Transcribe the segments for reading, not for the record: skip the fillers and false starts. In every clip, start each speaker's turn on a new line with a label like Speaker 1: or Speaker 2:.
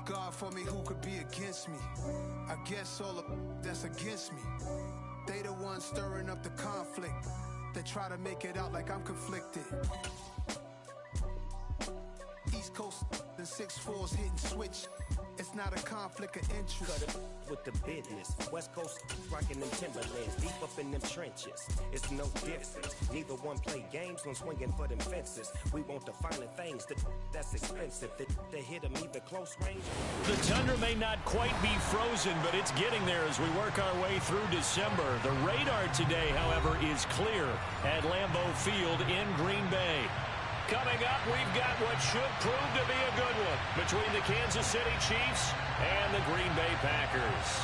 Speaker 1: God for me, who could be against me? I guess all of that's against me. They the ones stirring up the conflict. They try to make it out like I'm conflicted. East Coast and 6'4's hitting switch. It's not a conflict of interest.
Speaker 2: Cut it with the business. West Coast rocking them Timberlands, deep up in them trenches. It's no difference. Neither one play games when swinging for them fences. We want the finer things that's expensive. They hit them either close range.
Speaker 3: The tundra may not quite be frozen, but it's getting there as we work our way through December. The radar today, however, is clear at Lambeau Field in Green Bay. Coming up, we've got what should prove to be a good one between the Kansas City Chiefs and the Green Bay Packers.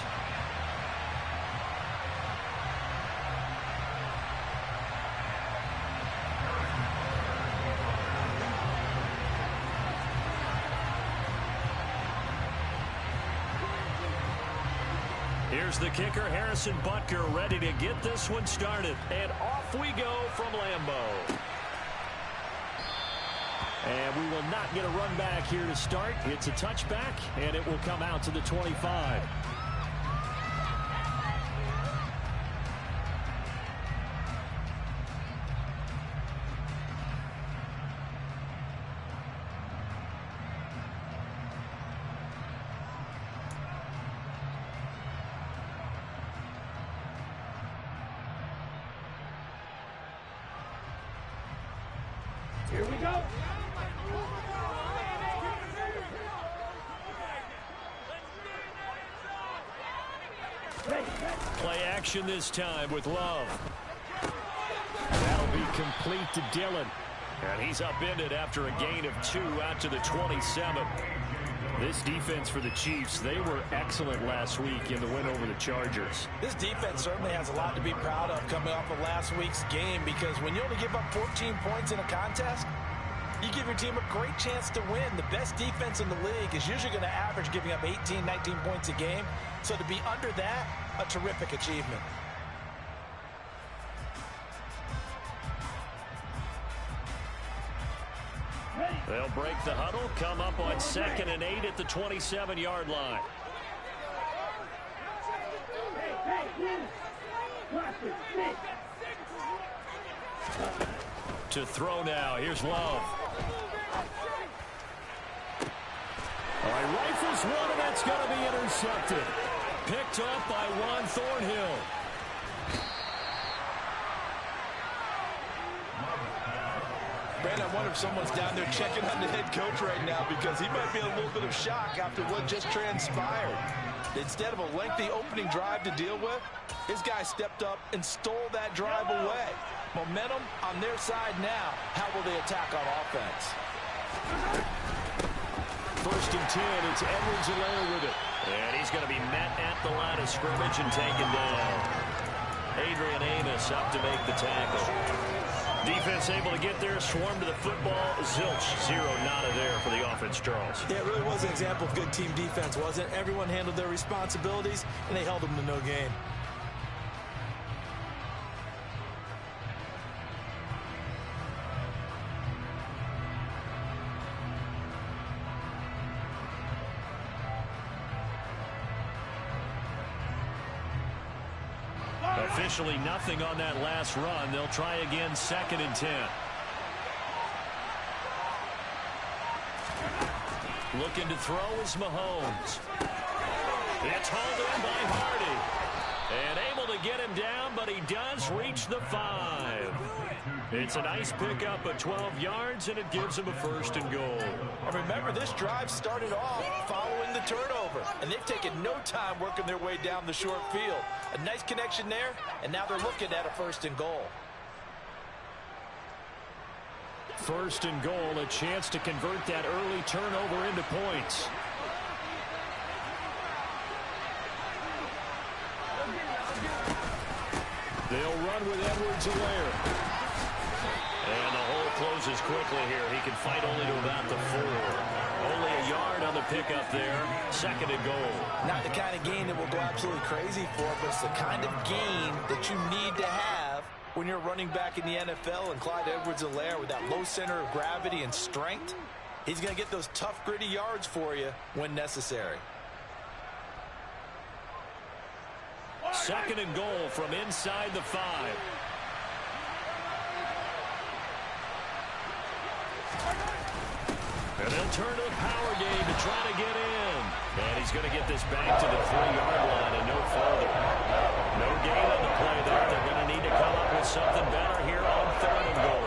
Speaker 3: Here's the kicker, Harrison Butker, ready to get this one started. And off we go from Lambeau. And we will not get a run back here to start. It's a touchback, and it will come out to the 25.
Speaker 4: Here we go.
Speaker 3: Play action this time with Love. That'll be complete to Dillon. And he's upended after a gain of 2 out to the 27. This defense for the Chiefs, they were excellent last week in the win over the Chargers.
Speaker 5: This defense certainly has a lot to be proud of coming off of last week's game, because when you only give up 14 points in a contest, you give your team a great chance to win. The best defense in the league is usually going to average giving up 18, 19 points a game. So to be under that, a terrific achievement.
Speaker 3: They'll break the huddle, come up on 2nd and 8 at the 27-yard line. To throw now, here's Love. All right, rifles one, and that's going to be intercepted. Picked up by Juan Thornhill.
Speaker 5: Brandon, I wonder if someone's down there checking on the head coach right now, because he might be in a little bit of shock after what just transpired. Instead of a lengthy opening drive to deal with, his guy stepped up and stole that drive away. Momentum on their side now. How will they attack on offense?
Speaker 3: 1st and 10, it's Edwards-Helaire with it. And he's going to be met at the line of scrimmage and taken down. Adrian Amos up to make the tackle. Defense able to get there, swarm to the football. Zilch, 0, nada there for the offense, Charles.
Speaker 5: Yeah, it really was an example of good team defense, wasn't it? Everyone handled their responsibilities, and they held them to no gain.
Speaker 3: Officially nothing on that last run. They'll try again, 2nd and 10. Looking to throw is Mahomes. It's hauled in by Hardy. And able to get him down, but he does reach the 5. It's a nice pickup of 12 yards, and it gives him a 1st and goal.
Speaker 5: And remember, this drive started off following the turnover, and they've taken no time working their way down the short field. A nice connection there, and now they're looking at a 1st and goal.
Speaker 3: 1st and goal, a chance to convert that early turnover into points. They'll run with Edwards-Helaire. And the hole closes quickly here. He can fight only to about the 4. Only a yard on the pickup there. 2nd and goal.
Speaker 5: Not the kind of gain that will go absolutely crazy for, but it's the kind of gain that you need to have when you're running back in the NFL. And Clyde Edwards-Helaire, with that low center of gravity and strength, He's going to get those tough, gritty yards for you when necessary.
Speaker 3: Second and goal from inside the 5. And they'll turn to the power game to try to get in. And he's going to get this back to the 3-yard line and no further. No gain on the play there. They're going to need to come up with something better here on third and goal.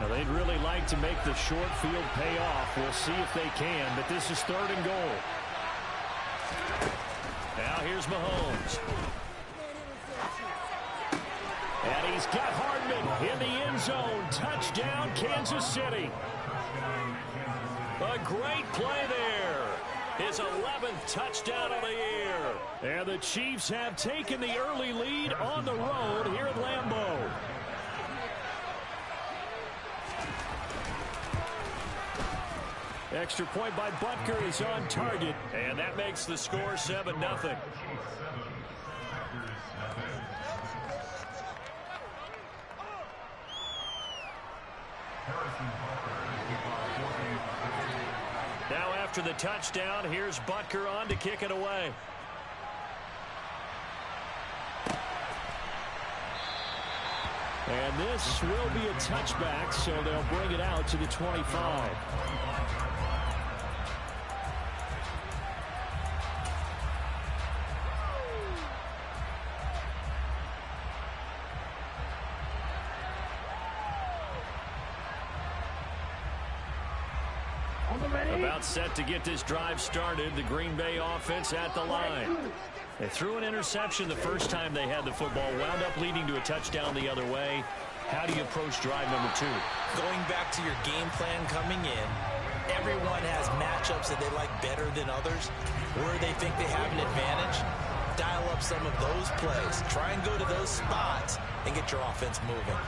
Speaker 3: Now they'd really like to make the short field pay off. We'll see if they can, but this is third and goal. Now here's Mahomes. And he's got Hardman in the end zone. Touchdown, Kansas City. A great play there. His 11th touchdown of the year. And the Chiefs have taken the early lead on the road here at Lambeau. Extra point by Butker is on target, and that makes the score 7-0. Now after the touchdown, here's Butker on to kick it away. And this will be a touchback, so they'll bring it out to the 25. About set to get this drive started. The Green Bay offense at the line. They threw an interception the first time they had the football, wound up leading to a touchdown the other way. How do you approach drive number 2?
Speaker 5: Going back to your game plan coming in, everyone has matchups that they like better than others. Where they think they have an advantage, dial up some of those plays. Try and go to those spots and get your offense moving.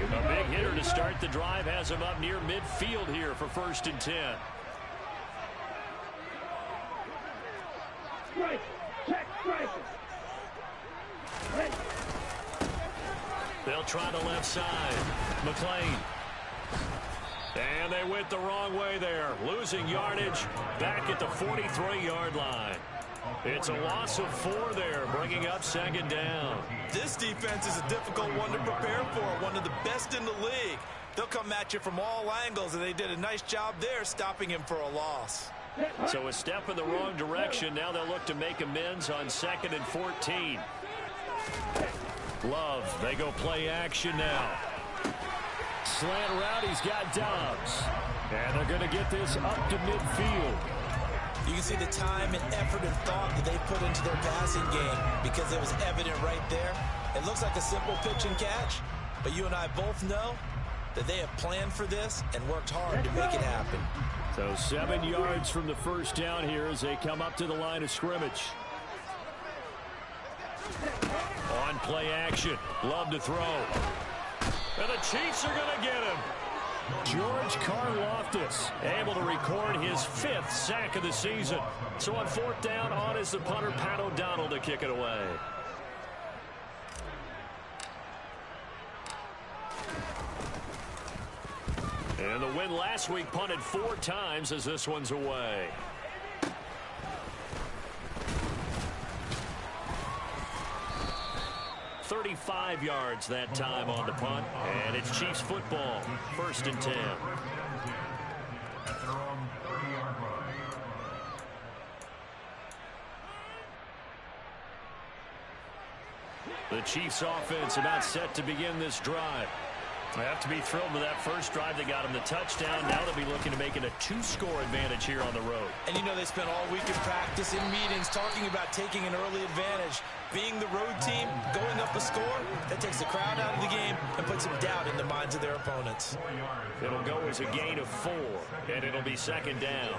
Speaker 3: A big hitter to start the drive has him up near midfield here for 1st and 10.
Speaker 4: Strike. Check. Strike. Ready.
Speaker 3: They'll try the left side. McLean. And they went the wrong way there. Losing yardage back at the 43-yard line. It's a loss of 4 there, bringing up 2nd down.
Speaker 5: This defense is a difficult one to prepare for, one of the best in the league. They'll come at you from all angles, and they did a nice job there stopping him for a loss.
Speaker 3: So a step in the wrong direction. Now they'll look to make amends on 2nd and 14. Love, they go play action now. Slant route, he's got Dobbs. And they're going to get this up to midfield.
Speaker 5: You can see the time and effort and thought that they put into their passing game because it was evident right there. It looks like a simple pitch and catch, but you and I both know that they have planned for this and worked hard to make it happen.
Speaker 3: So 7 yards from the first down here as they come up to the line of scrimmage. On play action. Love to throw. And the Chiefs are going to get him. George Karlaftis able to record his 5th sack of the season. So on 4th down, on is the punter, Pat O'Donnell, to kick it away. And the win last week punted 4 times as this one's away. "35 yards that time on the punt, and it's Chiefs football, 1st and 10. The Chiefs offense about set to begin this drive. They have to be thrilled with that first drive. They got them the touchdown. Now they'll be looking to make it a 2-score advantage here on the road.
Speaker 5: And you know they spent all week in practice, in meetings, talking about taking an early advantage. Being the road team, going up a score, that takes the crowd out of the game and puts some doubt in the minds of their opponents.
Speaker 3: It'll go as a gain of 4, and it'll be 2nd down.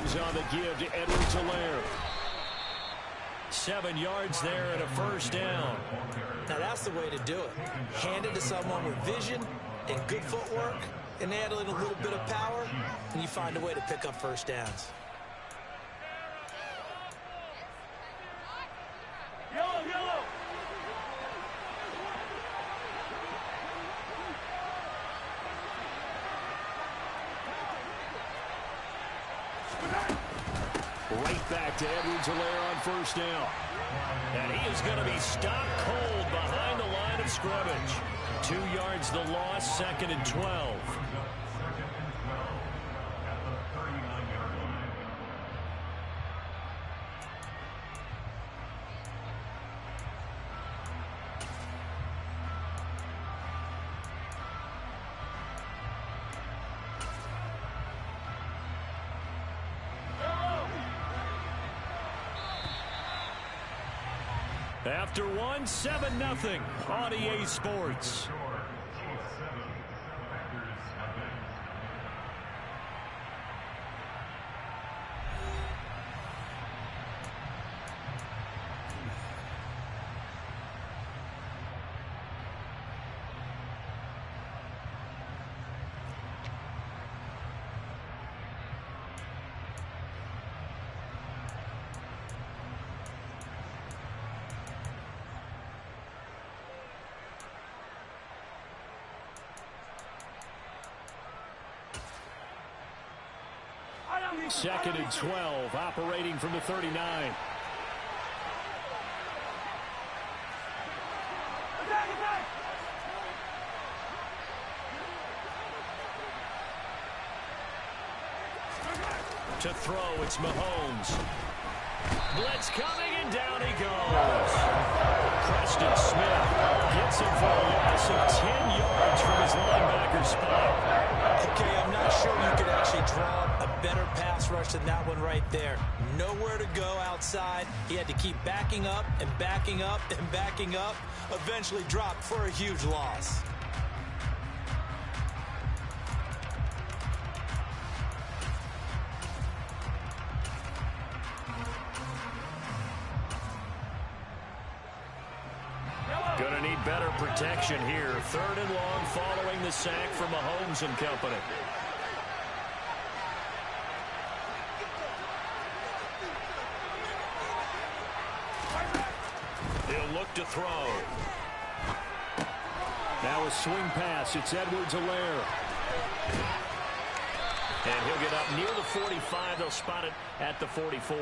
Speaker 3: Mahomes on the give to Edwards-Helaire. 7 yards there and a first down.
Speaker 6: Now that's the way to do it. Hand it to someone with vision and good footwork, and add in a little bit of power, and you find a way to pick up first downs.
Speaker 3: Right back to Edwards-Helaire on first down. And he is going to be stopped cold behind the line of scrimmage. 2 yards the loss, 2nd and 12. After one, 7-0 on EA Sports. Second and 12, operating from the 39. To throw, it's Mahomes. Blitz coming, and down he goes. Preston Smith gets him for a loss of 10 yards from his linebacker spot.
Speaker 6: Okay, I'm not sure you could actually draw a better pass rush than that one right there. Nowhere to go outside. He had to keep backing up and backing up and backing up. Eventually dropped for a huge loss.
Speaker 3: Gonna need better protection here. 3rd and long following the sack from Mahomes and company. He'll look to throw. Now a swing pass. It's Edwards-Helaire. And he'll get up near the 45. They'll spot it at the 44.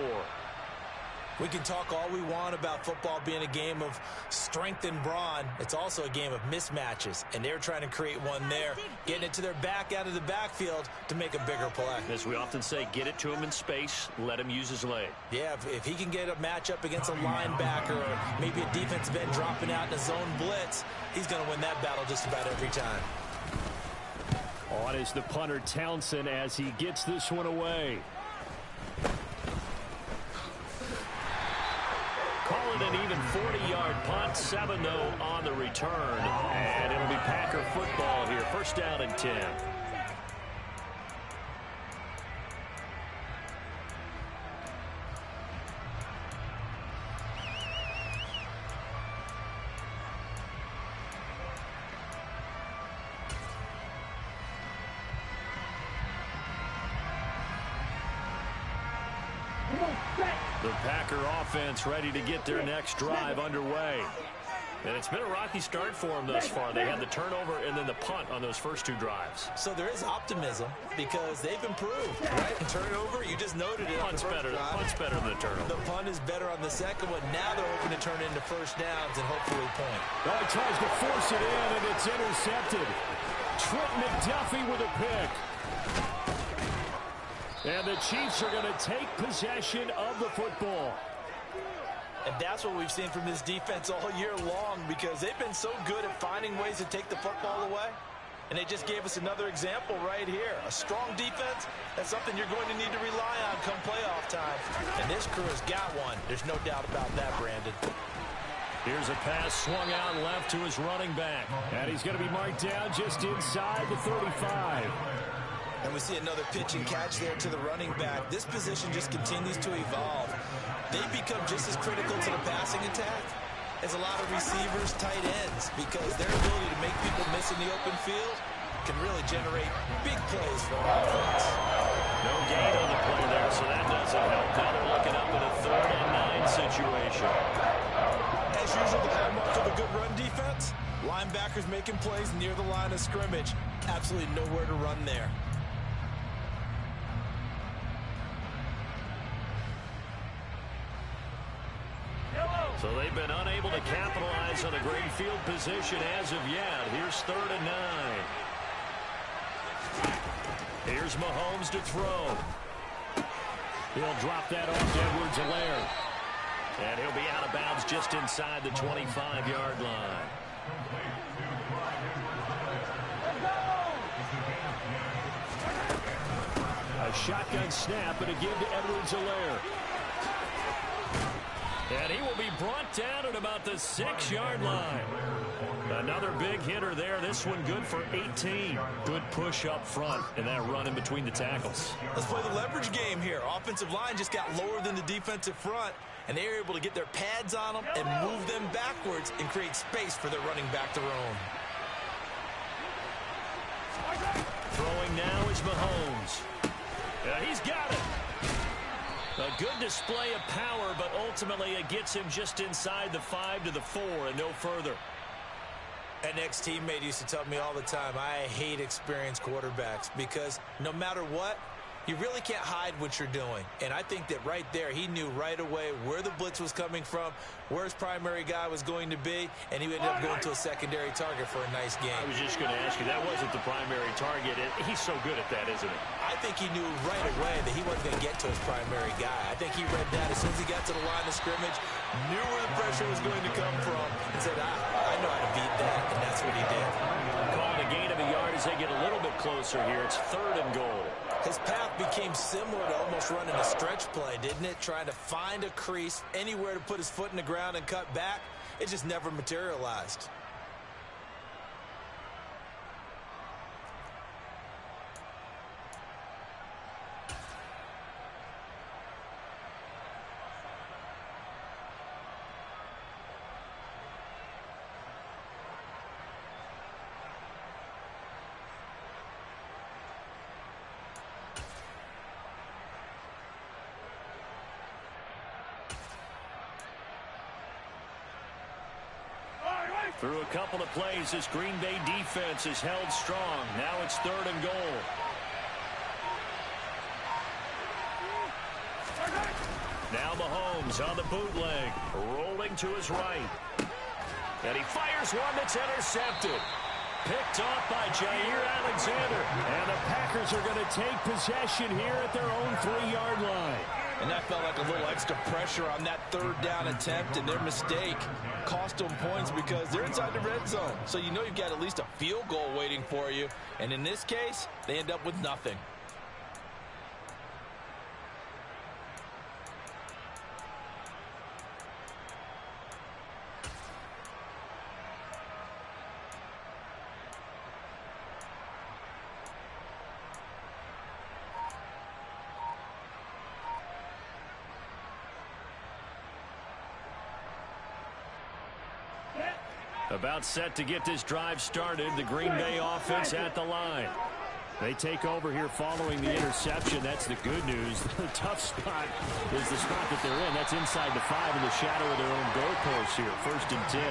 Speaker 6: We can talk all we want about football being a game of strength and brawn. It's also a game of mismatches, and they're trying to create one there, getting it to their back out of the backfield to make a bigger play.
Speaker 3: As we often say, get it to him in space, let him use his leg.
Speaker 6: Yeah, if he can get a matchup against a linebacker or maybe a defensive end dropping out in a zone blitz, he's going to win that battle just about every time.
Speaker 3: On is the punter Townsend as he gets this one away. Call it an even 40-yard punt, 7 though on the return. And it'll be Packer football here. First down and 10. The Packer offense ready to get their next drive underway. And it's been a rocky start for them thus far. They had the turnover and then the punt on those first 2 drives.
Speaker 6: So there is optimism because they've improved, right? Turnover, you just noted it.
Speaker 3: Punt's better than the turnover.
Speaker 6: The punt is better on the second one. Now they're hoping to turn into first downs and hopefully point.
Speaker 3: Oh, he tries to force it in, and it's intercepted. Trent McDuffie with a pick. And the Chiefs are going to take possession of the football.
Speaker 6: And that's what we've seen from this defense all year long because they've been so good at finding ways to take the football away. And they just gave us another example right here. A strong defense, that's something you're going to need to rely on come playoff time. And this crew has got one. There's no doubt about that, Brandon.
Speaker 3: Here's a pass swung out left to his running back. And he's going to be marked down just inside the 35.
Speaker 6: And we see another pitch and catch there to the running back. This position just continues to evolve. They become just as critical to the passing attack as a lot of receivers, tight ends, because their ability to make people miss in the open field can really generate big plays for an offense.
Speaker 3: No gain on the play there, so that doesn't help. Now they're looking up in a 3rd and 9 situation.
Speaker 6: As usual, the hallmark of a good run defense, linebackers making plays near the line of scrimmage. Absolutely nowhere to run there.
Speaker 3: So they've been unable to capitalize on a great field position as of yet. Here's 3rd and 9. Here's Mahomes to throw. He'll drop that off to Edwards-Helaire. And he'll be out of bounds just inside the 25-yard line. A shotgun snap and a give to Edwards-Helaire. And he will be brought down at about the 6-yard line. Another big hitter there. This one good for 18. Good push up front and that run in between the tackles.
Speaker 6: Let's play the leverage game here. Offensive line just got lower than the defensive front, and they were able to get their pads on them and move them backwards and create space for their running back to roam.
Speaker 3: Throwing now is Mahomes. He's got it. A good display of power, but ultimately it gets him just inside the 5 to the 4 and no further.
Speaker 6: An ex-teammate used to tell me all the time, I hate experienced quarterbacks because no matter what, you really can't hide what you're doing. And I think that right there, he knew right away where the blitz was coming from, where his primary guy was going to be, and he ended up going to a secondary target for a nice game.
Speaker 3: I was just going to ask you, that wasn't the primary target. He's so good at that, isn't he?
Speaker 6: I think he knew right away that he wasn't going to get to his primary guy. I think he read that as soon as he got to the line of scrimmage, knew where the pressure was going to come from, and said, I know how to beat that, and that's what he did.
Speaker 3: Calling a gain of a yard as they get a little bit closer here. It's 3rd and goal.
Speaker 6: His path became similar to almost running a stretch play, didn't it? Trying to find a crease, anywhere to put his foot in the ground and cut back. It just never materialized.
Speaker 3: Through a couple of plays, this Green Bay defense is held strong. Now it's 3rd and goal. Now Mahomes on the bootleg, rolling to his right. And he fires one that's intercepted. Picked off by Jair Alexander. And the Packers are going to take possession here at their own 3-yard line.
Speaker 6: And that felt like a little extra pressure on that 3rd down attempt, and their mistake cost them points because they're inside the red zone. So you know you've got at least a field goal waiting for you. And in this case, they end up with nothing.
Speaker 3: About set to get this drive started. The Green Bay offense at the line. They take over here following the interception. That's the good news. The tough spot is the spot that they're in. That's inside the 5 in the shadow of their own goalpost here. 1st and 10.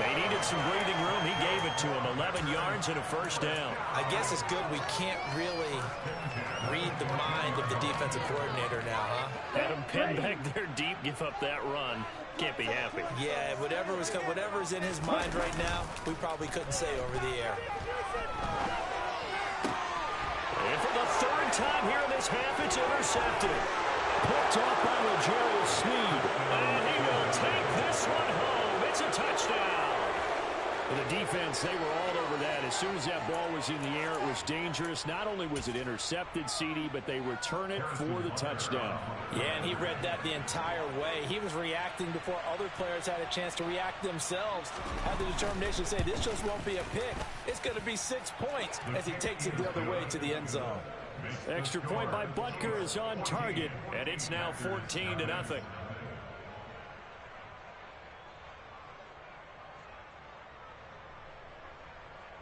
Speaker 3: They needed some breathing room. He gave it to them. 11 yards and a 1st down.
Speaker 6: I guess it's good we can't really read the mind of the defensive coordinator now, huh?
Speaker 3: Had him pinned back there deep, give up that run. Can't be happy.
Speaker 6: Yeah, whatever's in his mind right now, we probably couldn't say over the air.
Speaker 3: And for the 3rd time here in this half, it's intercepted. Picked off by L'Jarius Sneed. And he will take this one home. It's a touchdown. The defense, they were all over that. As soon as that ball was in the air, it was dangerous. Not only was it intercepted, CD, but they return it for the touchdown.
Speaker 6: Yeah, and he read that the entire way. He was reacting before other players had a chance to react themselves. Had the determination to say, this just won't be a pick. It's going to be 6 points as he takes it the other way to the end zone.
Speaker 3: Extra point by Butker is on target, and it's now 14-0.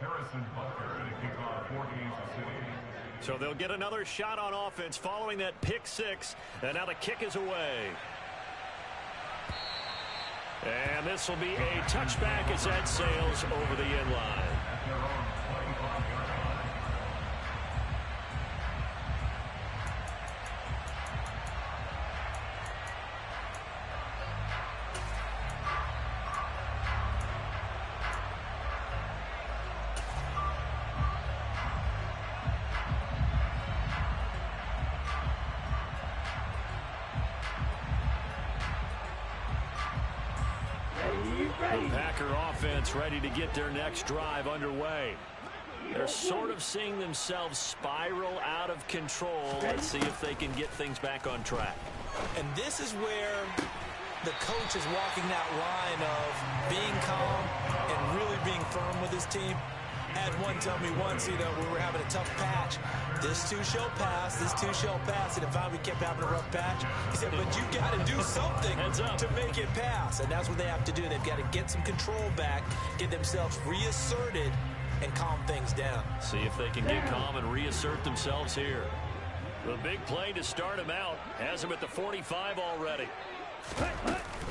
Speaker 7: Harrison Butker to kick off for Kansas City.
Speaker 3: So they'll get another shot on offense following that pick six, and now the kick is away. And this will be a touchback as that sails over the end line. The Packer offense ready to get their next drive underway. They're sort of seeing themselves spiral out of control. Let's see if they can get things back on track.
Speaker 6: And this is where the coach is walking that line of being calm and really being firm with his team. I had one tell me once, when we were having a tough patch, this too shall pass, this too shall pass. And if we kept having a rough patch, he said, but you got to do something to make it pass. And that's what they have to do. They've got to get some control back, get themselves reasserted, and calm things down.
Speaker 3: See if they can get calm and reassert themselves here. The big play to start him out has him at the 45 already.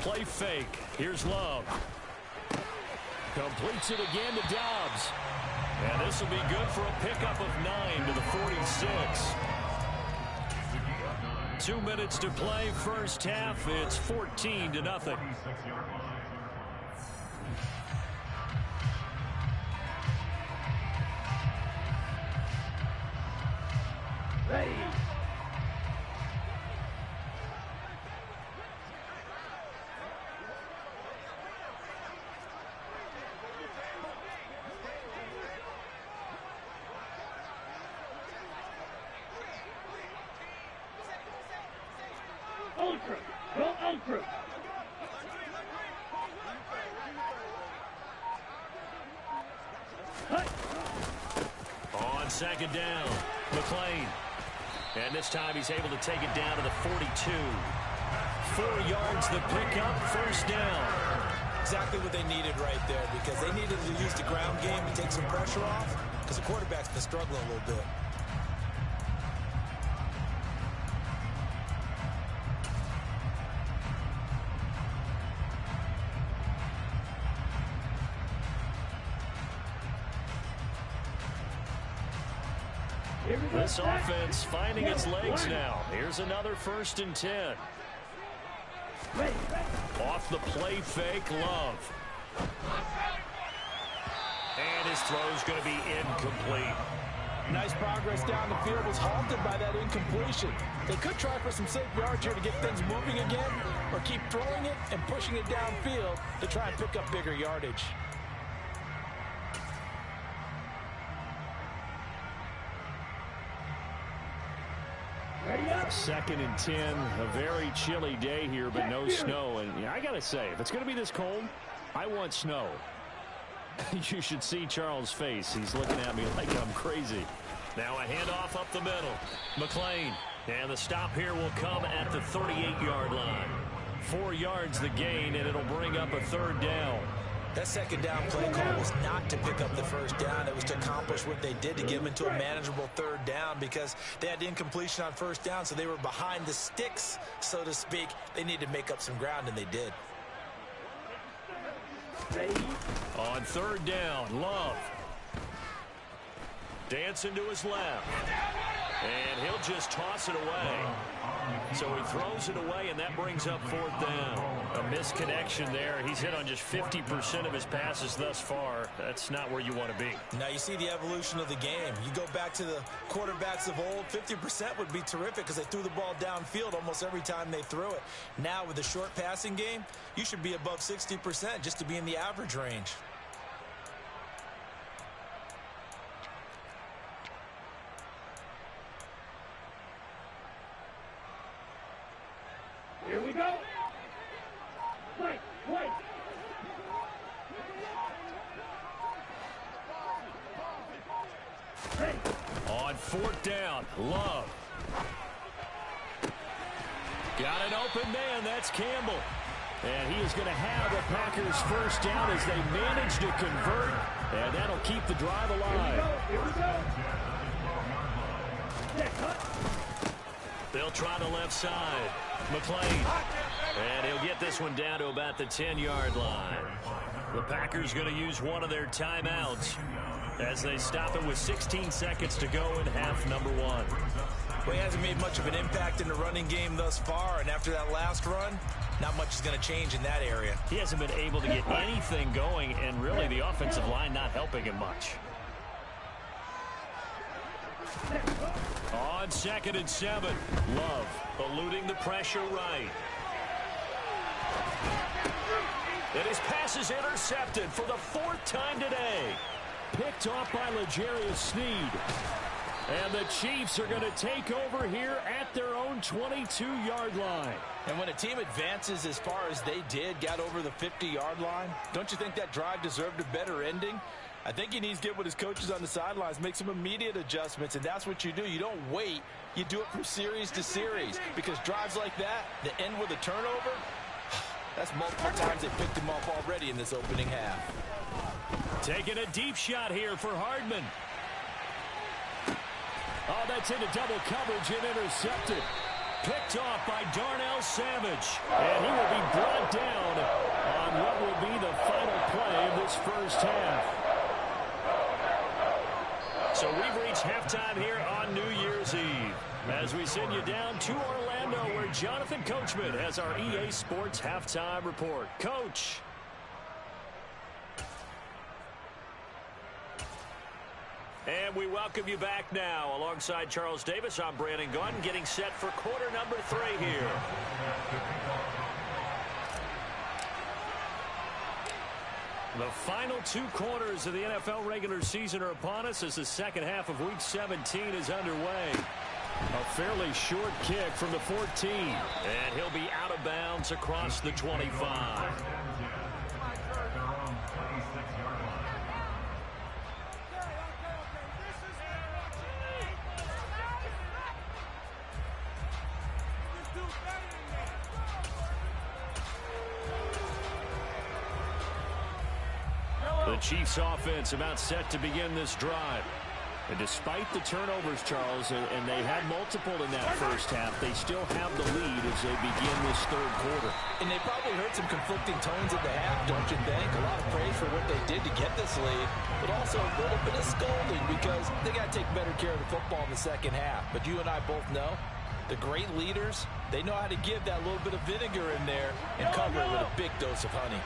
Speaker 3: Play fake. Here's Love. Completes it again to Dobbs. And this will be good for a pickup of 9 to the 46. 2 minutes to play first half. It's 14-0.
Speaker 4: Ready. Ultra. Go Ultra.
Speaker 3: On second down, McLean. And this time he's able to take it down to the 42. 4 yards the pickup, first down.
Speaker 6: Exactly what they needed right there, because they needed to use the ground game to take some pressure off, because the quarterback's been struggling a little bit.
Speaker 3: This offense finding its legs now. Here's another 1st and 10. Off the play fake, Love. And his throw's going to be incomplete.
Speaker 6: Nice progress down the field, was halted by that incompletion. They could try for some safe yards here to get things moving again, or keep throwing it and pushing it downfield to try and pick up bigger yardage.
Speaker 3: Second and 10, a very chilly day here, but no snow. And I got to say, if it's going to be this cold, I want snow. You should see Charles' face. He's looking at me like I'm crazy. Now a handoff up the middle. McLean. And the stop here will come at the 38-yard line. 4 yards the gain, and it'll bring up a 3rd down.
Speaker 6: That second down play call was not to pick up the first down. It was to accomplish what they did, to get them into a manageable 3rd down, because they had incompletion on first down, so they were behind the sticks, so to speak. They needed to make up some ground, and they did.
Speaker 3: On 3rd down, Love. Dancing to his left. And he'll just toss it away. So he throws it away, and that brings up 4th down. A misconnection there. He's hit on just 50% of his passes thus far. That's not where you want to be.
Speaker 6: Now you see the evolution of the game. You go back to the quarterbacks of old, 50% would be terrific because they threw the ball downfield almost every time they threw it. Now with the short passing game, you should be above 60% just to be in the average range.
Speaker 3: 4th down. Love. Got an open man. That's Campbell. And he is going to have the Packers 1st down as they manage to convert. And that'll keep the drive alive. They'll try the left side. McLean. And he'll get this one down to about the 10-yard line. The Packers going to use one of their timeouts as they stop it with 16 seconds to go in half number 1.
Speaker 6: Well, he hasn't made much of an impact in the running game thus far, and after that last run, not much is going to change in that area.
Speaker 3: He hasn't been able to get anything going, and really the offensive line not helping him much. On 2nd and 7, Love eluding the pressure right. And his pass is intercepted for the 4th time today. Picked off by L'Jarius Sneed. And the Chiefs are going to take over here at their own 22-yard line.
Speaker 6: And when a team advances as far as they did, got over the 50-yard line, don't you think that drive deserved a better ending? I think he needs to get with his coaches on the sidelines, make some immediate adjustments, and that's what you do. You don't wait. You do it from series to series, because drives like that end with a turnover, that's multiple times they picked him off already in this opening half.
Speaker 3: Taking a deep shot here for Hardman. Oh, that's into double coverage and intercepted. Picked off by Darnell Savage. And he will be brought down on what will be the final play of this 1st half. So we've reached halftime here on New Year's Eve as we send you down to Orlando where Jonathan Coachman has our EA Sports halftime report. Coach. And we welcome you back now. Alongside Charles Davis, I'm Brandon Gunn, getting set for quarter number 3 here. The final 2 quarters of the NFL regular season are upon us as the 2nd half of Week 17 is underway. A fairly short kick from the 14. And he'll be out of bounds across the 25. The Chiefs offense about set to begin this drive. And despite the turnovers, Charles, and they had multiple in that 1st half, they still have the lead as they begin this 3rd quarter.
Speaker 6: And they probably heard some conflicting tones at the half, don't you think? A lot of praise for what they did to get this lead, but also a little bit of scolding because they got to take better care of the football in the 2nd half. But you and I both know the great leaders, they know how to give that little bit of vinegar in there and cover it with a big dose of honey.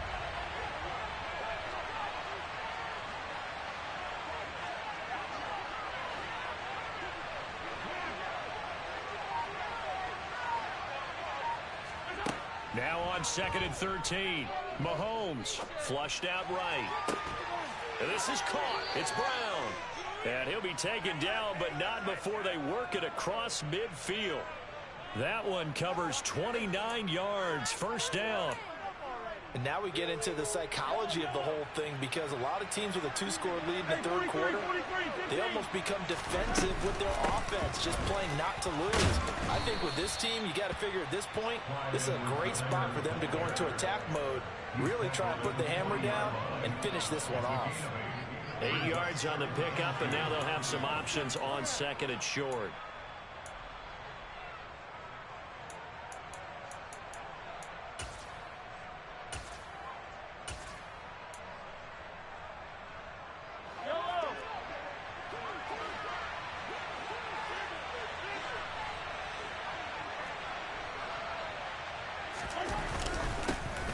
Speaker 3: Now on 2nd and 13. Mahomes flushed out right. And this is caught. It's Brown. And he'll be taken down, but not before they work it across midfield. That one covers 29 yards. 1st down.
Speaker 6: And now we get into the psychology of the whole thing because a lot of teams with a 2-score lead in the 3rd quarter, they almost become defensive with their offense, just playing not to lose. I think with this team, you got to figure at this point, this is a great spot for them to go into attack mode, really try and put the hammer down and finish this one off.
Speaker 3: 8 yards on the pickup, and now they'll have some options on 2nd and short.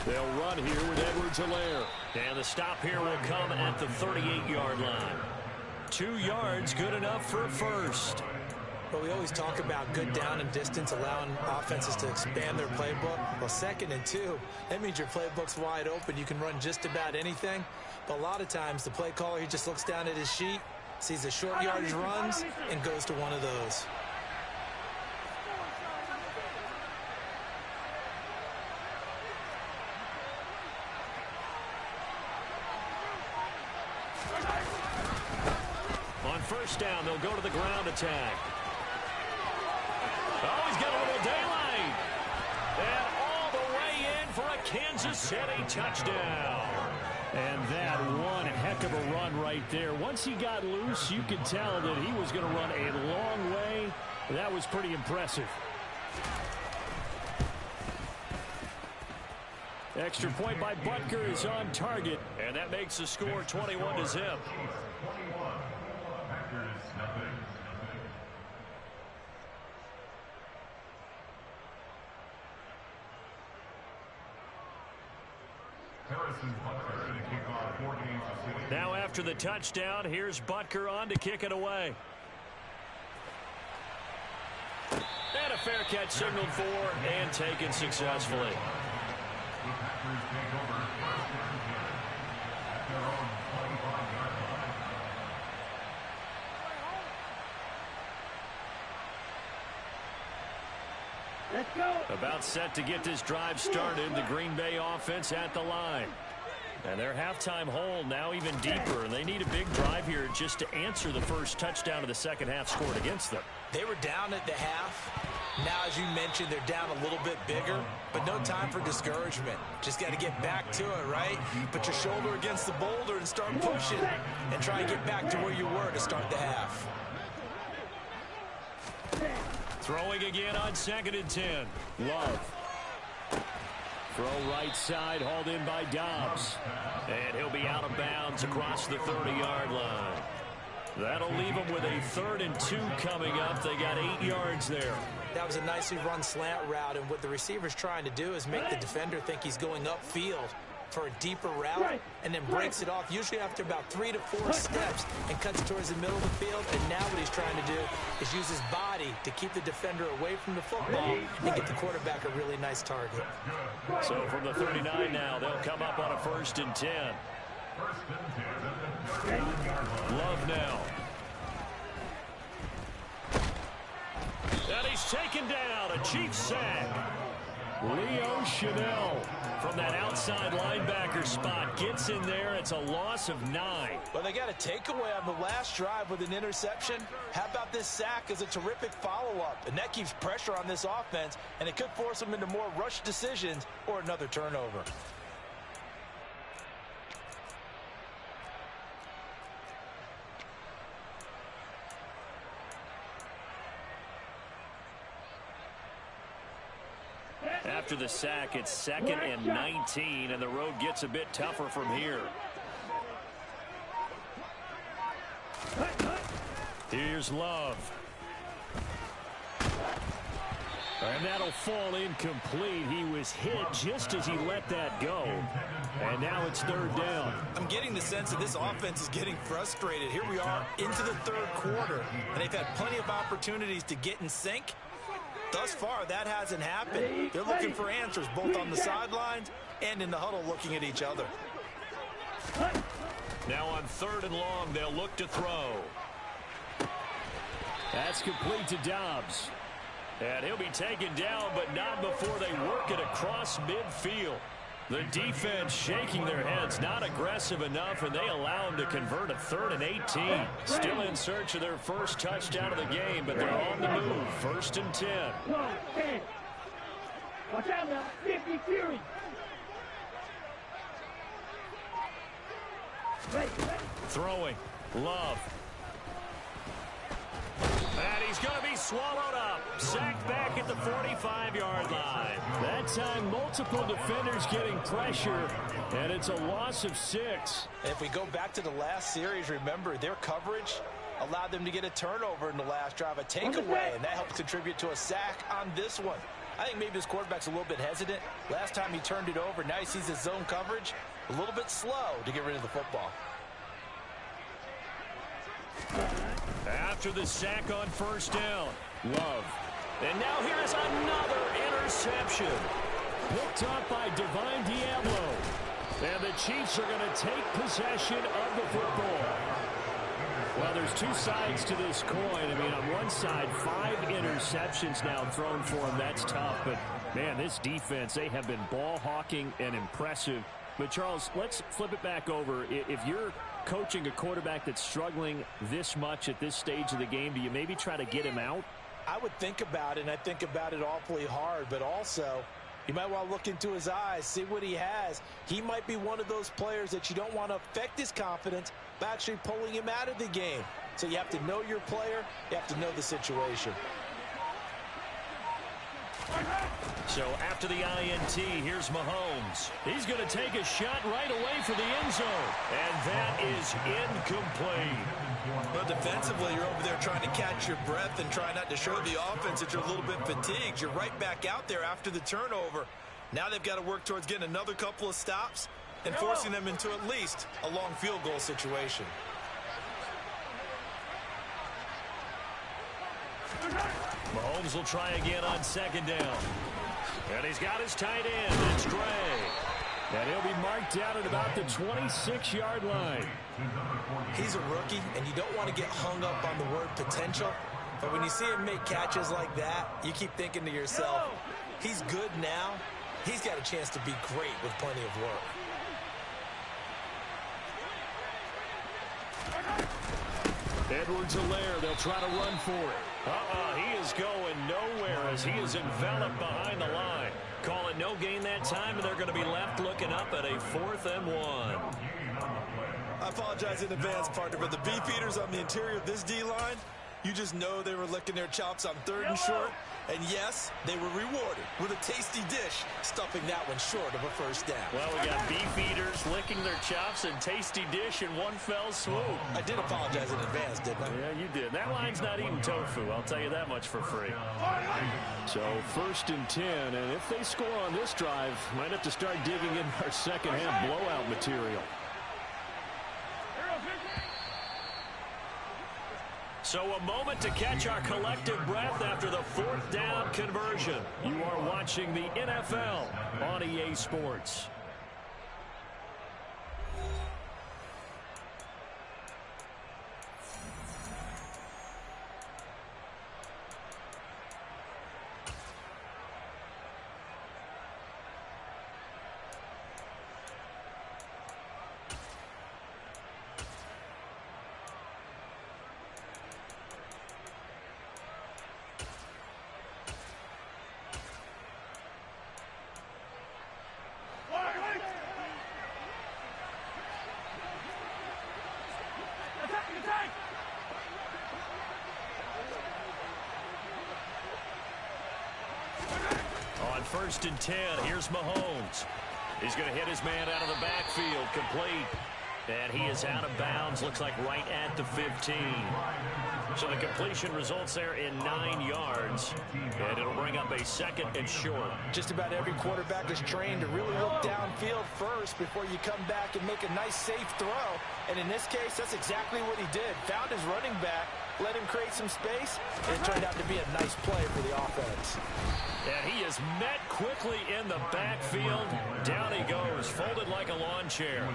Speaker 3: They'll run here with Edwards-Helaire. And the stop here will come at the 38-yard line. 2 yards, good enough for a 1st.
Speaker 8: But we always talk about good down and distance, allowing offenses to expand their playbook. Well, 2nd and 2, that means your playbook's wide open. You can run just about anything. But a lot of times, the play caller, he just looks down at his sheet, sees the short yardage runs, and goes to one of those.
Speaker 3: first down. They'll go to the ground attack. Oh, he's got a little daylight. And all the way in for a Kansas City touchdown. And that one heck of a run right there. Once he got loose, you could tell that he was going to run a long way. That was pretty impressive. Extra point by Butker is on target, and that makes the score 21-0. Now after the touchdown, here's Butker on to kick it away. And a fair catch signaled for and taken successfully.
Speaker 4: Let's go.
Speaker 3: About set to get this drive started. The Green Bay offense at the line. And their halftime hole now even deeper. And they need a big drive here just to answer the first touchdown of the second half scored against them.
Speaker 8: They were down at the half. Now, as you mentioned, they're down a little bit bigger, but no time for discouragement. Just got to get back to it, right? Put your shoulder against the boulder and start pushing and try and get back to where you were to start the half.
Speaker 3: Throwing again on 2nd and 10. Love. Throw right side, hauled in by Dobbs. And he'll be out of bounds across the 30-yard line. That'll leave them with a 3rd and 2 coming up. They got 8 yards there.
Speaker 8: That was a nicely run slant route, and what the receiver's trying to do is make the defender think he's going upfield for a deeper route, and then breaks it off, usually after about 3 to 4 steps, and cuts towards the middle of the field. And now what he's trying to do is use his body to keep the defender away from the football and get the quarterback a really nice target.
Speaker 3: So from the 39 now, they'll come up on a 1st and 10. Love now. And he's taken down. A Chiefs sack. Leo Chanel from that outside linebacker spot gets in there. It's a loss of 9.
Speaker 6: Well, they got a takeaway on the last drive with an interception. How about this sack as a terrific follow-up? And that keeps pressure on this offense, and it could force them into more rush decisions or another turnover.
Speaker 3: After the sack, it's 2nd and 19, and the road gets a bit tougher from here. Here's Love. And that'll fall incomplete. He was hit just as he let that go. And now it's 3rd down.
Speaker 6: I'm getting the sense that this offense is getting frustrated. Here we are into the 3rd quarter, and they've had plenty of opportunities to get in sync. Thus far, that hasn't happened. They're looking for answers both on the sidelines and in the huddle looking at each other.
Speaker 3: Now on 3rd and long, they'll look to throw. That's complete to Dobbs. And he'll be taken down, but not before they work it across midfield. The defense shaking their heads, not aggressive enough, and they allow him to convert a 3rd and 18. Still in search of their first touchdown of the game, but they're on the move. 1st and 10.
Speaker 4: Watch out now, 50 Fury.
Speaker 3: Throwing. Love. And he's going to be swallowed up. Sacked back at the 45-yard line. That time, multiple defenders getting pressure, and it's a loss of 6.
Speaker 6: If we go back to the last series, remember, their coverage allowed them to get a turnover in the last drive, a takeaway, and that helped contribute to a sack on this one. I think maybe this quarterback's a little bit hesitant. Last time he turned it over, now he sees his zone coverage a little bit slow to get rid of the football.
Speaker 3: After the sack on 1st down, Love. And now here's another interception. Picked up by Divine Diablo. And the Chiefs are going to take possession of the football. Well, there's 2 sides to this coin. I mean, on one side, 5 interceptions now thrown for him. That's tough. But, man, this defense, they have been ball hawking and impressive. But, Charles, let's flip it back over. If you're coaching a quarterback that's struggling this much at this stage of the game, do you maybe try to get him out?
Speaker 6: I would think about it, and I think about it awfully hard, but also you might want to look into his eyes, see what he has. He might be one of those players that you don't want to affect his confidence by actually pulling him out of the game. So you have to know your player. You have to know the situation.
Speaker 3: So after the INT, here's Mahomes. He's going to take a shot right away for the end zone. And that is incomplete.
Speaker 6: Well, defensively, you're over there trying to catch your breath and try not to show the offense that you're a little bit fatigued. You're right back out there after the turnover. Now they've got to work towards getting another couple of stops and forcing them into at least a long field goal situation.
Speaker 3: Mahomes will try again on second down. And he's got his tight end. It's Gray. And he'll be marked down at about the 26-yard line.
Speaker 6: He's a rookie, and you don't want to get hung up on the word potential. But when you see him make catches like that, you keep thinking to yourself, he's good now. He's got a chance to be great with plenty of work.
Speaker 3: Edwards-Helaire, they'll try to run for it. He is going nowhere as he is enveloped behind the line. Call it no gain that time, and they're going to be left looking up at a 4th and 1.
Speaker 6: I apologize in advance, partner, but the beefeaters on the interior of this D-line, you just know they were licking their chops on 3rd and short. And yes, they were rewarded with a tasty dish, stuffing that one short of a first down.
Speaker 3: Well, we got beef eaters licking their chops and tasty dish in one fell swoop.
Speaker 6: I did apologize in advance, didn't I?
Speaker 3: Yeah, you did. That line's not eating tofu, I'll tell you that much for free. So 1st and 10, and if they score on this drive, might have to start digging in our second-half blowout material. So a moment to catch our collective breath after the 4th down conversion. You are watching the NFL on EA Sports. On 1st and 10, here's Mahomes. He's going to hit his man out of the backfield, complete. And he is out of bounds, looks like right at the 15. So the completion results there in 9 yards. And it'll bring up a 2nd and short.
Speaker 6: Just about every quarterback is trained to really look downfield first before you come back and make a nice, safe throw. And in this case, that's exactly what he did. Found his running back, let him create some space, and it turned out to be a nice play for the offense.
Speaker 3: And he is met quickly in the backfield. Down he goes, folded like a lawn chair.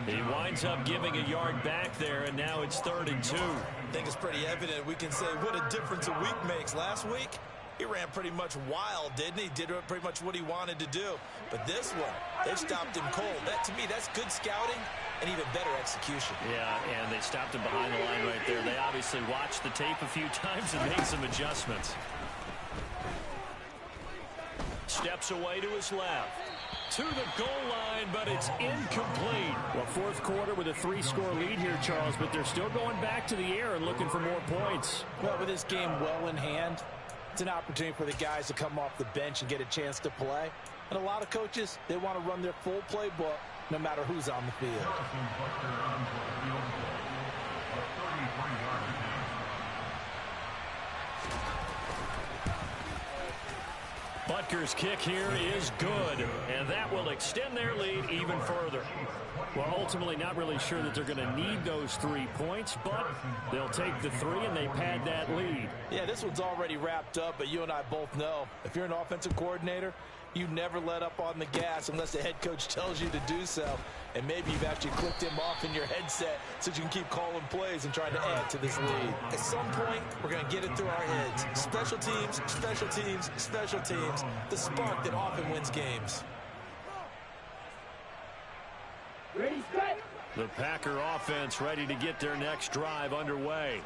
Speaker 3: He winds up giving a yard back there, and now it's 3rd and 2.
Speaker 6: I think it's pretty evident. We can say what a difference a week makes. Last week, he ran pretty much wild, didn't he? Did pretty much what he wanted to do. But this one, they stopped him cold. That, to me, that's good scouting and even better execution.
Speaker 3: Yeah, and they stopped him behind the line right there. They obviously watched the tape a few times and made some adjustments. Steps away to his left. To the goal line, but it's incomplete. Well, 4th quarter with a 3-score lead here, Charles, but they're still going back to the air and looking for more points.
Speaker 6: Well, with this game well in hand, it's an opportunity for the guys to come off the bench and get a chance to play. And a lot of coaches, they want to run their full playbook no matter who's on the field.
Speaker 3: Butker's kick here is good, and that will extend their lead even further. Well, ultimately not really sure that they're going to need those 3 points, but they'll take the 3 and they pad that lead.
Speaker 6: Yeah, this one's already wrapped up, but you and I both know if you're an offensive coordinator, you never let up on the gas unless the head coach tells you to do so. And maybe you've actually clicked him off in your headset so you can keep calling plays and trying to add to this lead. At some point, we're going to get it through our heads. Special teams, special teams, special teams. The spark that often wins games.
Speaker 4: Ready, set.
Speaker 3: The Packer offense ready to get their next drive underway.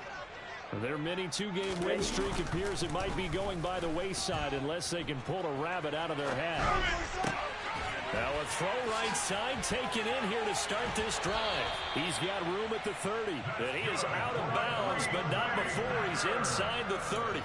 Speaker 3: Their mini two-game win streak appears it might be going by the wayside unless they can pull a rabbit out of their hat. Now a throw right side taken in here to start this drive. He's got room at the 30, and he is out of bounds, but not before he's inside the 30.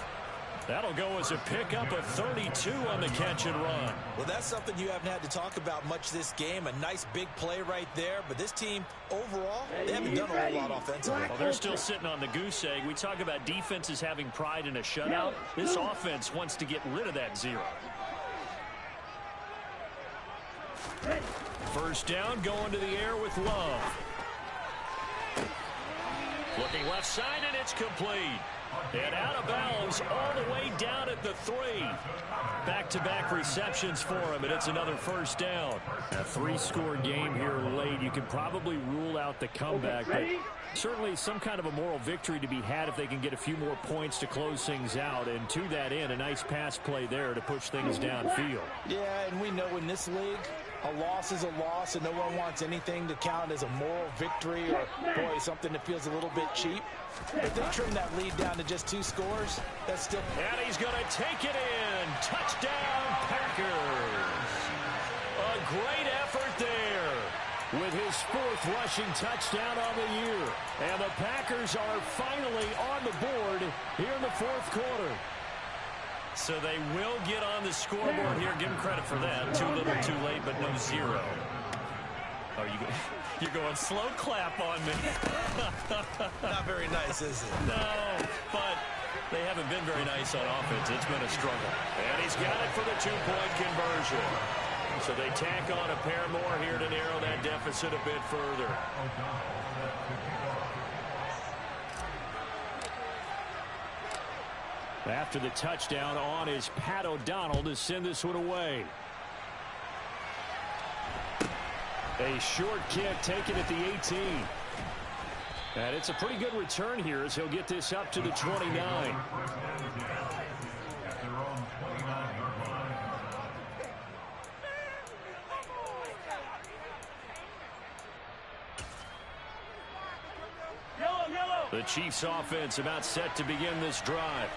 Speaker 3: That'll go as a pickup of 32 on the catch and run.
Speaker 6: Well, that's something you haven't had to talk about much this game. A nice big play right there. But this team, overall, they haven't done a whole lot offensively.
Speaker 3: Well, they're still sitting on the goose egg. We talk about defenses having pride in a shutout. This offense wants to get rid of that zero. First down, going to the air with Love. Looking left side, and it's complete. And out of bounds all the way down at the 3. Back-to-back receptions for him, and it's another first down. A 3-score game here late. You can probably rule out the comeback, but certainly some kind of a moral victory to be had if they can get a few more points to close things out. And to that end, a nice pass play there to push things downfield.
Speaker 6: Yeah, and we know in this league, a loss is a loss, and no one wants anything to count as a moral victory or, boy, something that feels a little bit cheap. If they trim that lead down to just 2 scores, that's still...
Speaker 3: And he's going to take it in. Touchdown, Packers. A great effort there with his 4th rushing touchdown on the year. And the Packers are finally on the board here in the 4th quarter. So they will get on the scoreboard here. Give them credit for that. Too little, too late, but no zero. Oh, you're going slow clap on me.
Speaker 6: Not very nice, is it?
Speaker 3: No, but they haven't been very nice on offense. It's been a struggle. And he's got it for the 2-point conversion. So they tack on a pair more here to narrow that deficit a bit further. After the touchdown, on is Pat O'Donnell to send this one away. A short kick taken at the 18. And it's a pretty good return here as he'll get this up to the 29. The Chiefs offense about set to begin this drive.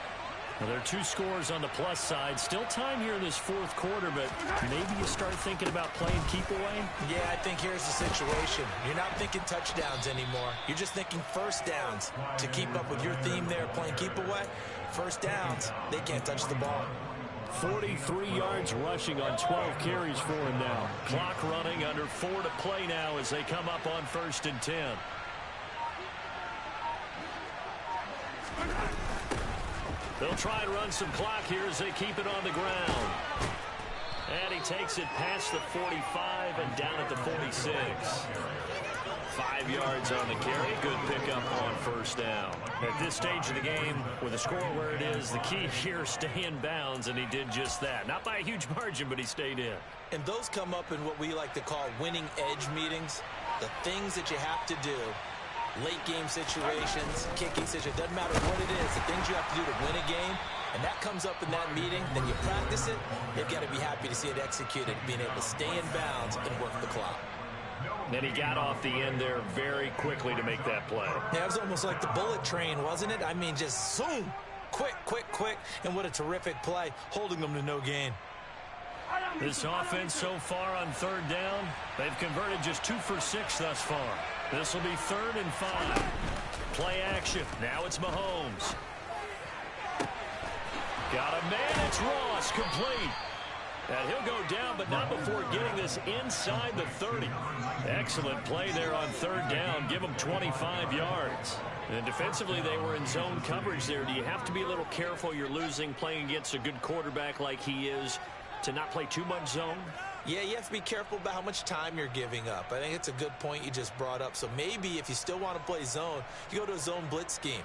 Speaker 3: Well, there are 2 scores on the plus side. Still time here in this 4th quarter, but maybe you start thinking about playing keep away?
Speaker 6: Yeah, I think here's the situation. You're not thinking touchdowns anymore. You're just thinking first downs. To keep up with your theme there, playing keep away, first downs, they can't touch the ball.
Speaker 3: 43 yards rushing on 12 carries for him now. Clock running, under 4 to play now as they come up on 1st and 10. They'll try and run some clock here as they keep it on the ground. And he takes it past the 45 and down at the 46. 5 yards on the carry. Good pickup on first down. At this stage of the game, with the score where it is, the key here, stay in bounds, and he did just that. Not by a huge margin, but he stayed in.
Speaker 6: And those come up in what we like to call winning edge meetings. The things that you have to do. Late game situations, kicking situations, doesn't matter what it is, the things you have to do to win a game, and that comes up in that meeting, then you practice it, you've got to be happy to see it executed, being able to stay in bounds and work the clock.
Speaker 3: Then he got off the end there very quickly to make that play.
Speaker 6: Yeah, it was almost like the bullet train, wasn't it? I mean, just zoom, quick, and what a terrific play, holding them to no gain.
Speaker 3: This offense so far on 3rd down, they've converted just 2 for 6 thus far. This will be 3rd and 5. Play action. Now it's Mahomes. Got a man. It's Ross. Complete. And he'll go down, but not before getting this inside the 30. Excellent play there on 3rd down. Give them 25 yards. And defensively, they were in zone coverage there. Do you have to be a little careful? You're losing, playing against a good quarterback like he is, to not play too much zone?
Speaker 6: Yeah, you have to be careful about how much time you're giving up. I think it's a good point you just brought up. So maybe if you still want to play zone, you go to a zone blitz scheme.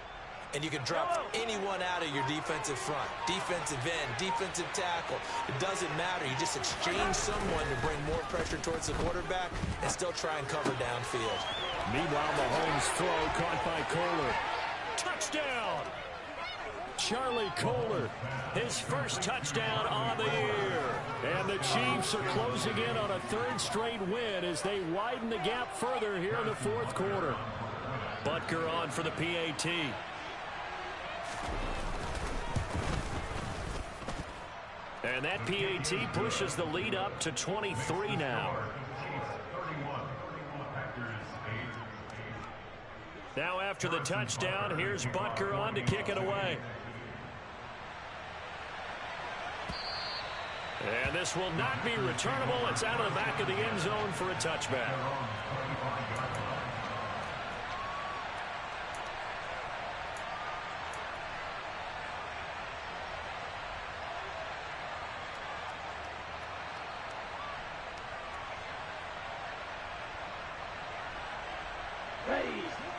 Speaker 6: And you can drop anyone out of your defensive front. Defensive end, defensive tackle. It doesn't matter. You just exchange someone to bring more pressure towards the quarterback and still try and cover downfield.
Speaker 3: Meanwhile, Mahomes' throw caught by Kohler. Touchdown! Charlie Kolar, his first touchdown on the year. And the Chiefs are closing in on a third straight win as they widen the gap further here in the fourth quarter. Butker on for the PAT. And that PAT pushes the lead up to 23 now. Now after the touchdown, here's Butker on to kick it away. And this will not be returnable. It's out of the back of the end zone for a touchback.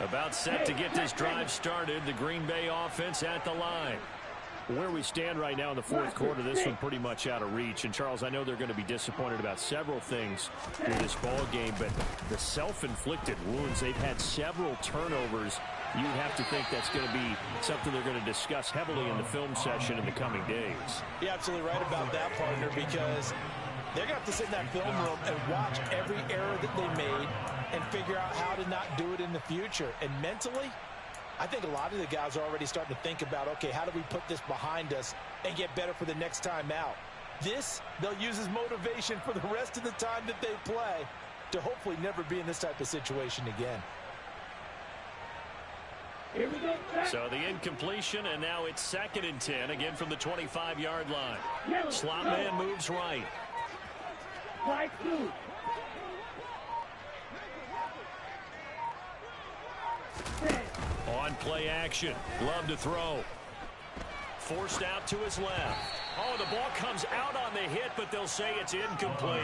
Speaker 3: About set to get this drive started. The Green Bay offense at the line. Where we stand right now in the fourth quarter, this one pretty much out of reach. And, Charles, I know they're going to be disappointed about several things in this ball game, but the self-inflicted wounds, they've had several turnovers. You'd have to think that's going to be something they're going to discuss heavily in the film session in the coming days.
Speaker 6: You're absolutely right about that, partner, because they're going to have to sit in that film room and watch every error that they made and figure out how to not do it in the future. And mentally, I think a lot of the guys are already starting to think about, okay, how do we put this behind us and get better for the next time out? This, they'll use as motivation for the rest of the time that they play to hopefully never be in this type of situation again.
Speaker 4: Here we go.
Speaker 3: So the incompletion, and now it's 2nd and 10, again from the 25-yard line.
Speaker 4: Yellow.
Speaker 3: Slot man moves right.
Speaker 4: Strike 2.
Speaker 3: On play action. Love to throw. Forced out to his left. Oh, the ball comes out on the hit, but they'll say it's incomplete.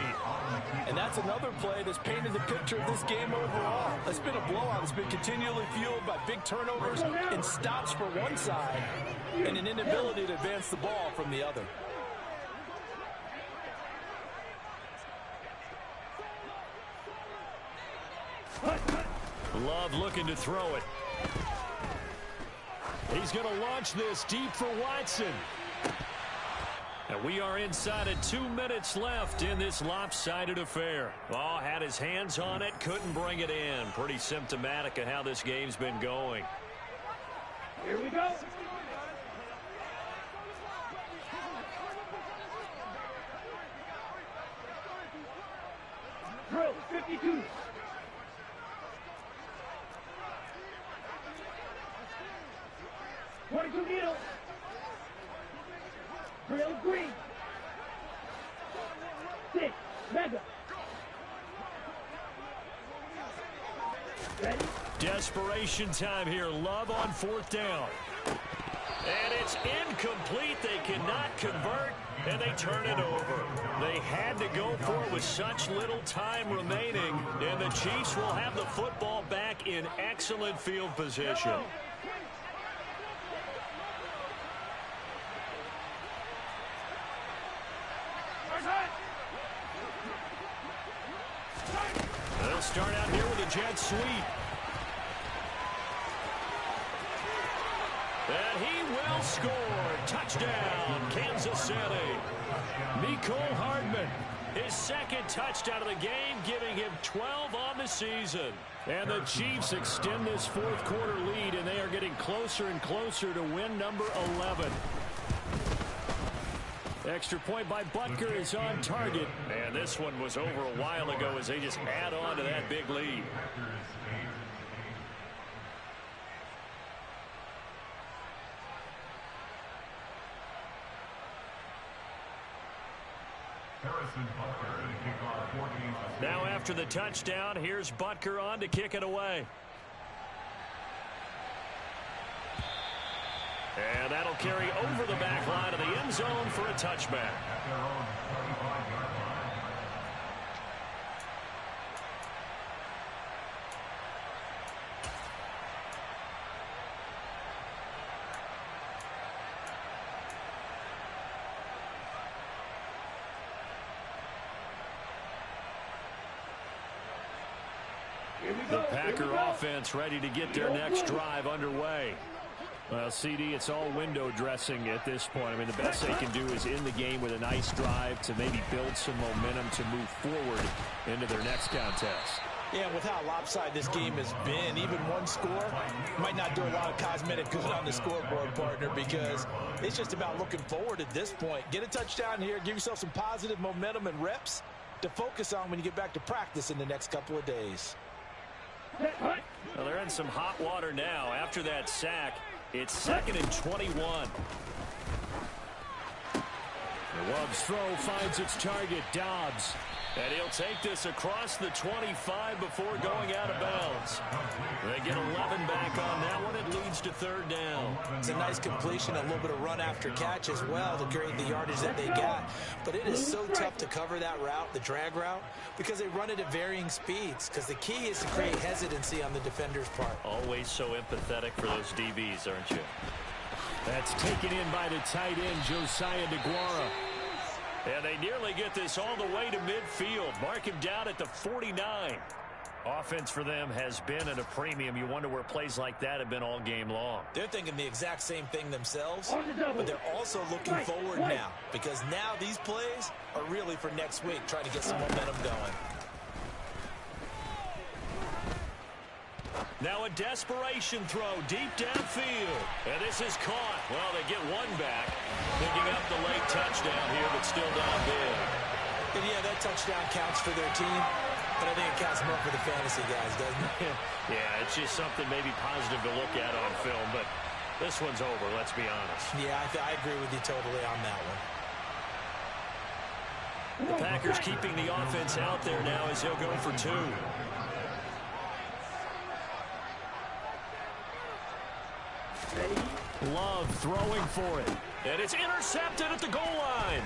Speaker 5: And that's another play that's painted the picture of this game overall. It's been a blowout. It's been continually fueled by big turnovers and stops for one side and an inability to advance the ball from the other.
Speaker 3: Love looking to throw it. He's going to launch this deep for Watson. And we are inside of 2 minutes left in this lopsided affair. Oh, had his hands on it, couldn't bring it in. Pretty symptomatic of how this game's been going.
Speaker 4: Here we go. Drill 52. Needle. Drill green. 6. Mega. Ready?
Speaker 3: Desperation time here. Love on 4th down. And it's incomplete. They cannot convert, and they turn it over. They had to go for it with such little time remaining, and the Chiefs will have the football back in excellent field position. They'll start out here with a jet sweep. And he will score. Touchdown, Kansas City. Mecole Hardman, his 2nd touchdown of the game, giving him 12 on the season. And the Chiefs extend this 4th quarter lead, and they are getting closer and closer to win number 11. Extra point by Butker is on target. And this one was over a while ago as they just add on to that big lead. Now after the touchdown, here's Butker on to kick it away. And that'll carry over the back line of the end zone for a touchback. The Packer offense ready to get their next drive underway. Well, CD, it's all window dressing at this point. I mean, the best they can do is in the game with a nice drive to maybe build some momentum to move forward into their next contest.
Speaker 6: Yeah, with how lopsided this game has been, even one score might not do a lot of cosmetic good on the scoreboard, partner, because it's just about looking forward at this point. Get a touchdown here, give yourself some positive momentum and reps to focus on when you get back to practice in the next couple of days.
Speaker 3: Well, they're in some hot water now. After that sack, it's 2nd and 21. The Wubs throw finds its target, Dobbs. And he'll take this across the 25 before going out of bounds. They get 11 back on that one. It leads to 3rd down.
Speaker 8: It's a nice completion, a little bit of run after catch as well to create the yardage that they got. But it is so tough to cover that route, the drag route, because they run it at varying speeds. Because the key is to create hesitancy on the defender's part.
Speaker 3: Always so empathetic for those DBs, aren't you? That's taken in by the tight end, Josiah DeGuara. And they nearly get this all the way to midfield. Mark him down at the 49. Offense for them has been at a premium. You wonder where plays like that have been all game long.
Speaker 6: They're thinking the exact same thing themselves, but they're also looking forward now, because now these plays are really for next week, trying to get some momentum going.
Speaker 3: Now a desperation throw deep downfield. And this is caught. Well, they get one back. Picking up the late touchdown here, but still down big.
Speaker 8: And yeah, that touchdown counts for their team, but I think it counts more for the fantasy guys, doesn't it?
Speaker 3: Yeah, it's just something maybe positive to look at on film, but this one's over, let's be honest.
Speaker 8: Yeah, I agree with you totally on that one.
Speaker 3: The Packers keeping the offense out there now as he'll go for 2. Love throwing for it. And it's intercepted at the goal line.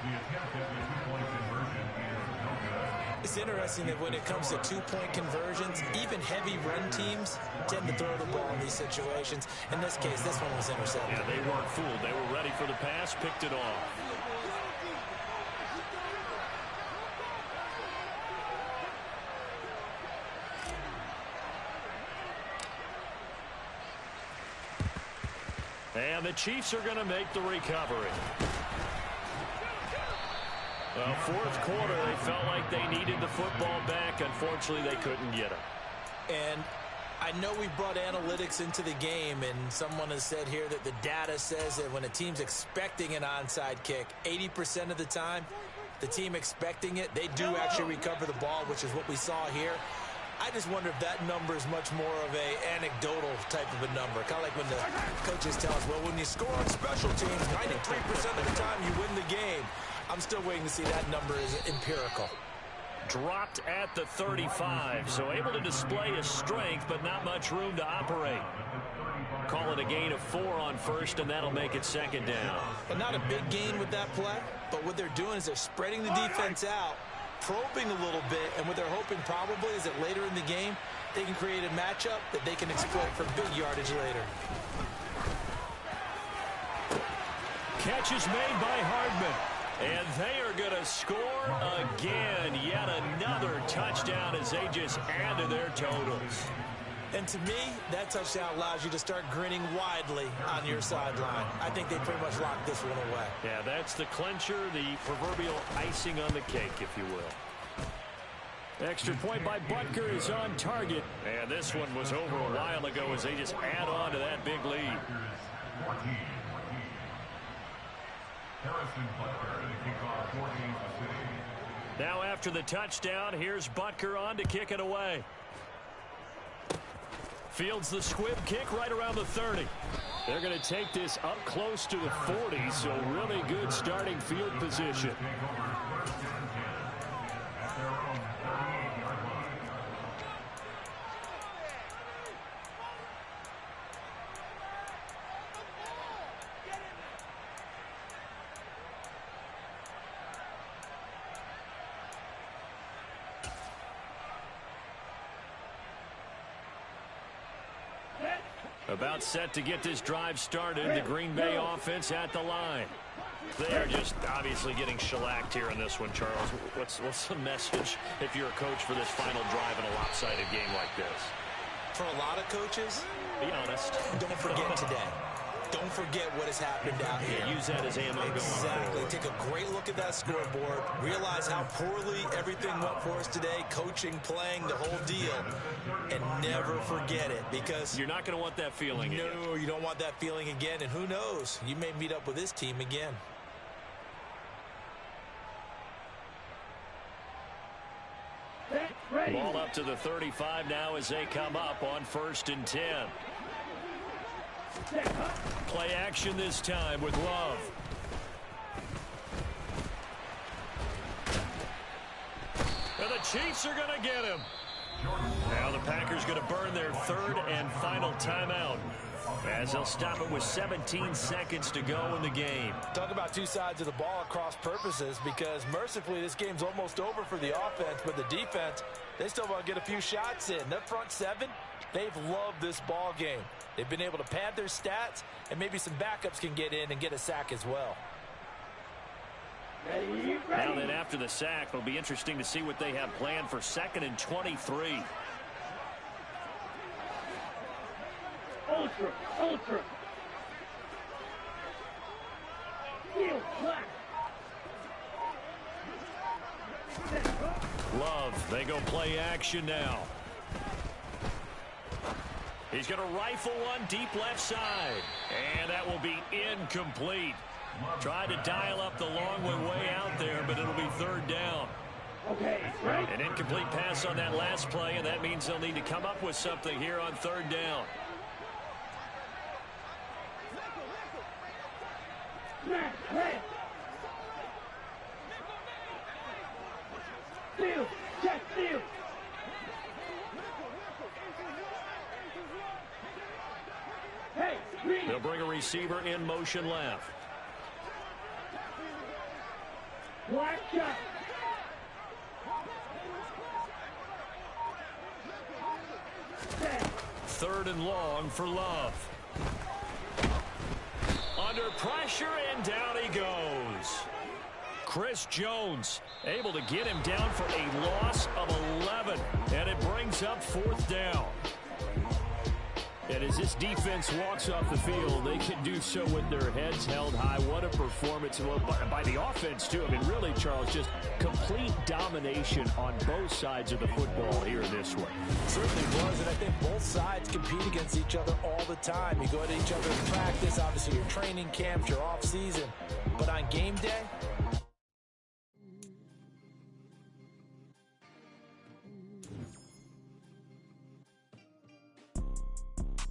Speaker 7: The attempt at the 2-point conversion is no good.
Speaker 8: It's interesting that when it comes to 2-point conversions, even heavy run teams tend to throw the ball in these situations. In this case, this one was intercepted.
Speaker 3: Yeah, they weren't fooled. They were ready for the pass, picked it off. And the Chiefs are going to make the recovery. Well, 4th quarter, they felt like they needed the football back. Unfortunately, they couldn't get it.
Speaker 8: And I know we brought analytics into the game, and someone has said here that the data says that when a team's expecting an onside kick, 80% of the time, the team expecting it, they do actually recover the ball, which is what we saw here. I just wonder if that number is much more of a anecdotal type of a number. Kind of like when the coaches tell us, well, when you score on special teams, 93% of the time you win the game. I'm still waiting to see that number is empirical.
Speaker 3: Dropped at the 35, so able to display his strength, but not much room to operate. Call it a gain of 4 on 1st, and that'll make it 2nd down.
Speaker 8: And not a big gain with that play, but what they're doing is they're spreading the defense out, probing a little bit, and what they're hoping probably is that later in the game, they can create a matchup that they can exploit for big yardage later.
Speaker 3: Catch is made by Hardman. And they are going to score again. Yet another touchdown as they just add to their totals.
Speaker 8: And to me, that touchdown allows you to start grinning widely on your sideline. I think they pretty much locked this one away.
Speaker 3: Yeah, that's the clincher, the proverbial icing on the cake, if you will. Extra point by Butker is on target. And this one was over a while ago as they just add on to that big lead.
Speaker 7: Harrison Butker to kick off 14 to City.
Speaker 3: Now after the touchdown, here's Butker on to kick it away. Fields the squib kick right around the 30. They're going to take this up close to the 40, so really good starting field position. About set to get this drive started. The Green Bay offense at the line. They are just obviously getting shellacked here in this one, Charles. What's the message if you're a coach for this final drive in a lopsided game like this?
Speaker 8: For a lot of coaches,
Speaker 3: Be honest.
Speaker 8: Don't forget today. Don't forget what has happened out here.
Speaker 3: Yeah, use that as ammo going
Speaker 8: Exactly.
Speaker 3: forward.
Speaker 8: Take a great look at that scoreboard. Realize how poorly everything went for us today. Coaching, playing, the whole deal. And never forget it, because
Speaker 3: you're not going to want that feeling again.
Speaker 8: No, you don't want that feeling again. And who knows? You may meet up with this team again.
Speaker 3: Ball up to the 35 now as they come up on 1st and 10. Play action this time with Love. And the Chiefs are going to get him. Now the Packers going to burn their 3rd and final timeout, as they'll stop it with 17 seconds to go in the game.
Speaker 6: Talk about two sides of the ball at cross purposes, because mercifully this game's almost over for the offense, but the defense, they still want to get a few shots in. That front 7, they've loved this ball game. They've been able to pad their stats, and maybe some backups can get in and get a sack as well.
Speaker 3: Now then, after the sack, it'll be interesting to see what they have planned for 2nd and 23.
Speaker 4: Ultra. Heel, black.
Speaker 3: Love, they go play action now. He's going to rifle one deep left side. And that will be incomplete. Tried to dial up the long way out there, but it'll be 3rd down.
Speaker 4: Okay, right.
Speaker 3: An incomplete pass on that last play, and that means they'll need to come up with something here on 3rd down.
Speaker 4: Steal, check, steal. Hey, green.
Speaker 3: They'll bring a receiver in motion left.
Speaker 4: Black shot.
Speaker 3: Third and long for Love. Under pressure, and down he goes. Chris Jones able to get him down for a loss of 11, and it brings up 4th down. And as this defense walks off the field, they can do so with their heads held high. What a performance by the offense, too. I mean, really, Charles, just complete domination on both sides of the football here this one.
Speaker 6: Certainly was, and I think both sides compete against each other all the time. You go to each other in practice, obviously your training camps, your off season. But on game day,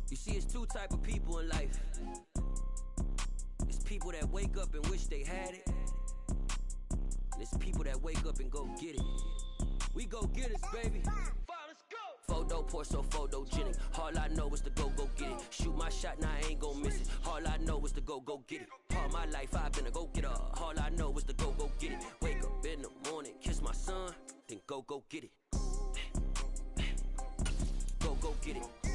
Speaker 9: you see, it's 2 type of people in life. It's people that wake up and wish they had it. And it's people that wake up and go get it. We go get it, baby. Let's go. Photo poor, so photogenic. All I know is to go get it. Shoot my shot, now I ain't gon' miss it. All I know is to go get it. All my life I've been a go-getter. All I know is to go get it. Wake up in the morning, kiss my son, then go get it. Go get it.